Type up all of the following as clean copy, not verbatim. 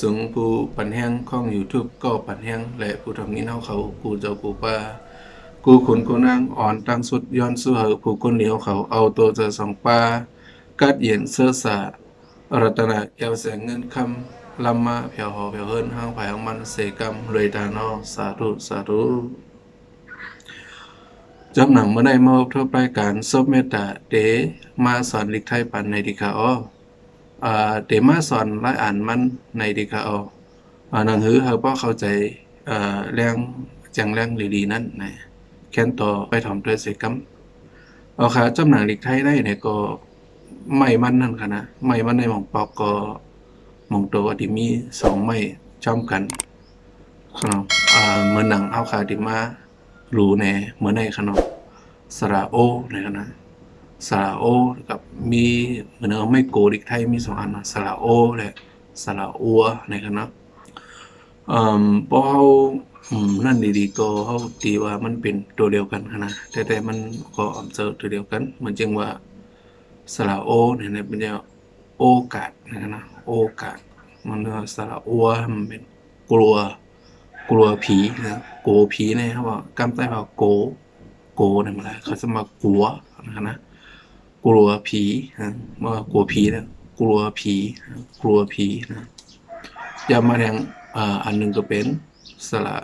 สูงผู้ปันแห้งข้อง YouTube ก็ปันแห้งและผู้ทำนี้เฮาเขากูเจ้ากูป้ากูขุนกูนางอ่อนตั้งสุดย้อนสู้เหอผู้คนเหนียวเขาเอาตัวเจอสองป้ากัดเย็นเสื้อสารัตนาเอวแสงเงินคำลำมาแผ่วหอแผ่วเฮิรนห้างไผ่ห้างมันเสกรรมเลยตานอสาธุสาธุจำหนังเมื่อได้มาพบรายการซบเมตตาเดมาสอนลิกไทยปันในดิคาอ้อเดมาสอนรายอ่านมันในดิคาอ้อหนังหือเฮาบ่เข้าใจแรงจังแรงดีๆนั้นนะแค้นต่อไปถ่อมด้วยเสกรรมเอาค่ะจำหนังลิกไทยได้เนี่ยก็ไม่มันนั่นค่ะนะไม่มันในหม่องปอกก็หม่องโตที่มี2ไม้จ้อมกันครับเหมือนหนังเอาค่ะที่มารู้แน่เหมือนในขนมสระโอในคณะสระโอกับมีเหมือนไม่โกดิกไทยมี2อันนะสระโอและสระอัวในคณะพอเขานั่นดีๆก็เขาตีว่ามันเป็นตัวเดียวกันนะแต่มันก็อเจอตัวเดียวกันเหมือนจึงว่าสระโอเนี่ยมันจะโอกาสนะโอกาสมันสระอัวมันเป็นกลัวผีนะโกผีเนี่ยเขาบอกกำใต้ว่าโกเนี่ยมันอะไรเขาจะมากลัวนะกลัวผีนะว่ากลัวผีเนี่ยกลัวผีนะจะมาแทงอันหนึ่งก็เป็นสระ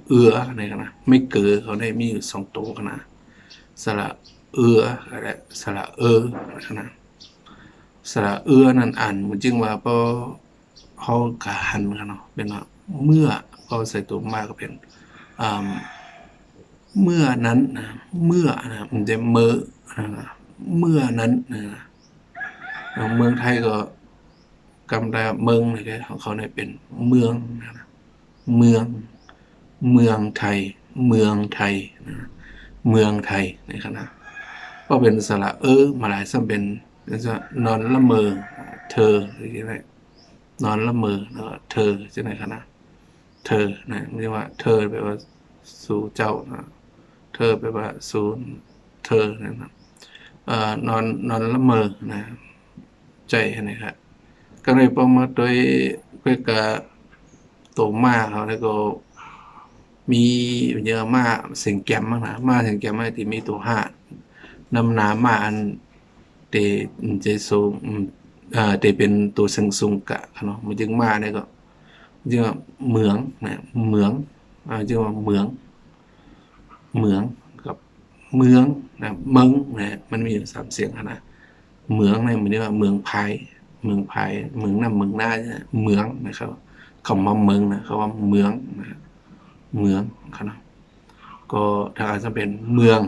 เอือในคณะไม่เกิดเขาได้มีอยู่2ตัวคณะสระเอือและสระคณะสระเอือนั่นอ่านมันจึงว่าพอเขากะหันกันเนาะเป็นว่าเมื่อเขาใส่ตัวมากก็เป็นเมื่อนั้นนะเมื่อนะมันจะเมื่อนั้นนะเมืองไทยก็กำได้เมืองเลยของเขาเนี่ยเป็นเมืองนะเมืองไทยเมืองไทยนะเมืองไทยในคณะก็เป็นสระมาหลายซ้ำเป็นจะนอนละเมอเธอหรืออะไรนอนละเมอแล้วเธอจะไหนคณะเธอนะไม่ใช่ว่าเธอแปลว่าสู่เจ้านะเธอแปลว่าสู่เธอนะครับนอนละเมอนะใจนะครับก็เลยพอมาโดยเพื่อกะโตมาเขาแล้วก็มีเยอะมากเสียงแกมมากนะมาเสียงแกมมากที่มีตัว5นำหนามาอันเตเจสูงเตเป็นตัวสูงกะเนาะมันจึงมาเนี่ยก็จึงว่าเหมืองนะเหมืองจึงว่าเหมืองกับเมืองนะเมืองนะมันมีอยู่3เสียงนะเหมืองเนี่ยมันเรียกว่าเมืองพายเมืองน้ำเมืองหน้าเมืองนะครับคำว่าเมืองนะเขาว่าเมืองนะเมืองครับก็ถ้าจะเป็นเมือง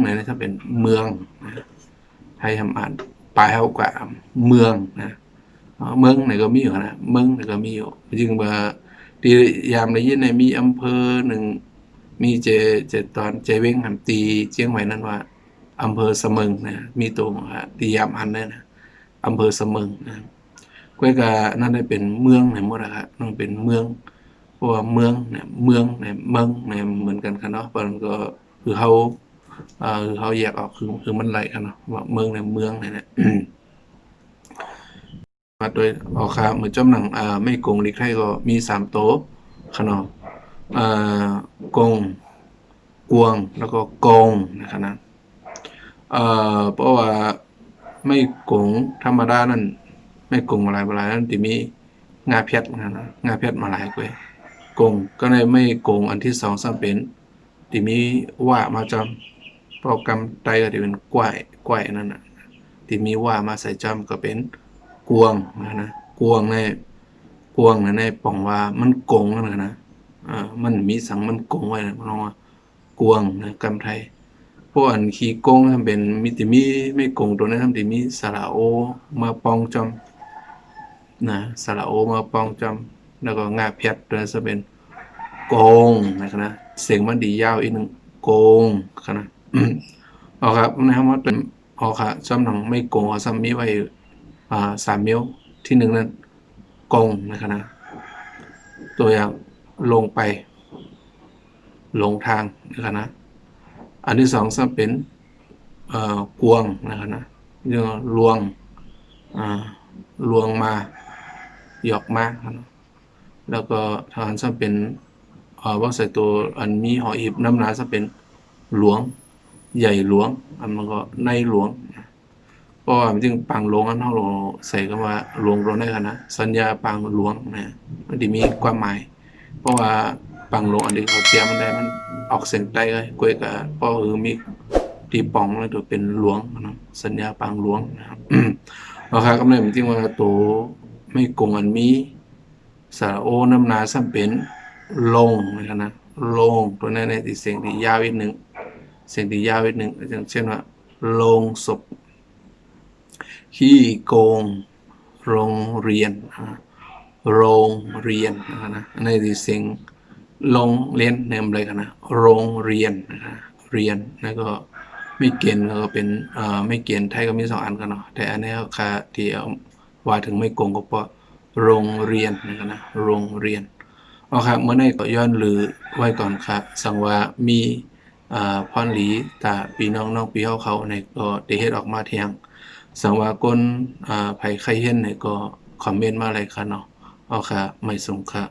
เนี่ยถ้าเป็นเมืองนะไทยทำอ่านปลายเขากว่าเมืองนะเมืองไหนก็มีอยู่นะเมืองไหนก็มีอยู่จึงว่าที่ยามได้ยินในมีอำเภอหนึ่งมีเจตอนเจเว้งหันตีเจียงใหม่นั้นว่าอำเภอเสมิงนะมีตรงตียามอันนั้นนะอำเภอเสมิงนะก็นั่นได้เป็นเมืองไหนหมดนะครับนั่นเป็นเมืองเพราะว่าเมืองเนี่ยเมืองเนี่ยเมืองเนี่ยเหมือนกันครับเนาะมันก็คือเขาแยกออกคือมันไหลกันเนาะว่าเมืองเนี่ยเมืองเนี่ยมาโดยออกครับเหมือนจำหนังไม่กงลิกไทยก็มี3โต๊ะขนมกงกวงแล้วก็กงนะครับนะเพราะว่าไม่กงธรรมดานั่นไม่กงมาหลายนั่นที่มีงาเพชรนะงาเพชรมาหลายกว่ากงก็เลยไม่กงอันที่2ซ้ำเป็นที่มีว่ามาจำโปรแกรมไตก็จะเป็นกล้วยนั่นนะที่มีว่ามาใส่จำก็เป็นกวงนะกวงในป่องว่ามันกงนะมันมีสังมันกงไว้นะน้องว่ากวงนะกำไทยพวกอันขี้กงทำเป็นมีไม่กงตัวนั้นทำที่มีสระโอมาปองจำนะสระโอมาปองจำแล้วก็งาเพชรตัวนั้นจะเป็นโกงนะครับเสียงมันดียาวอีกหนึ่งโกงนะเอาครับนะครับว่าเป็นเอาครับซ้ำหนังไม่โกงซ้ำมีไว้3 นิ้วที่1นั้นโกงนะครับตัวอย่างลงไปลงทางนะครับนะอันที่2ซ้ำเป็นกวงนะครับนะเรียกลวงมา ยอกมากเนาะแล้วก็ทหารซ้ำเป็นว่าใส่ตัวอันมีหอหีบน้ำหนาซ้ำเป็นหลวงใหญ่หลวงอันมันก็ในหลวงเพราะว่ามันจึงปังหลวงอันเราใส่คำว่าหลวงเราได้กันนะสัญญาปังหลวงนะมันจะมีความหมายเพราะว่าปังหลวงอันนี้เขาเตรียมมันได้มันออกเสียงใต้เลยกล้วยกับเพราะมีตีป่องแล้วตัวเป็นหลวงนะสัญญาปังหลวงนะครับราคากำไรมันจริงว่าตัวไม่กงอันมีสระโอน้ำนาซ้ำเป็นลงนะครับนะลงตัวนั้นในที่เสียงที่ยาวอีกหนึ่งเสียงที่ยาวอีกหนึ่งอย่างเช่นว่าลงศพขี้โกงโรงเรียนโรงเรียนนะในที่เสียงลงเรียนในอะไรกันนะโรงเรียนนะเรียนแล้วก็ไม่เกียนก็เป็นไม่เกียนไทยก็มี2 อันกันเนาะแต่อันนี้ค่ะที่ว่าถึงไม่โกงก็เพราะโรงเรียนนะครับนะโรงเรียนเอาครับเมื่อในก็ย้อนหรือไว้ก่อนครับสังว่ามีพรหลีตาปีน้องปีเขาในก็ได้เฮ็ดออกมาเที่ยงสังว่าคนไผใครเห็นในก็คอมเมนต์มาอะไรค่ะเนาะเอาค่ะไม่สงค่ะ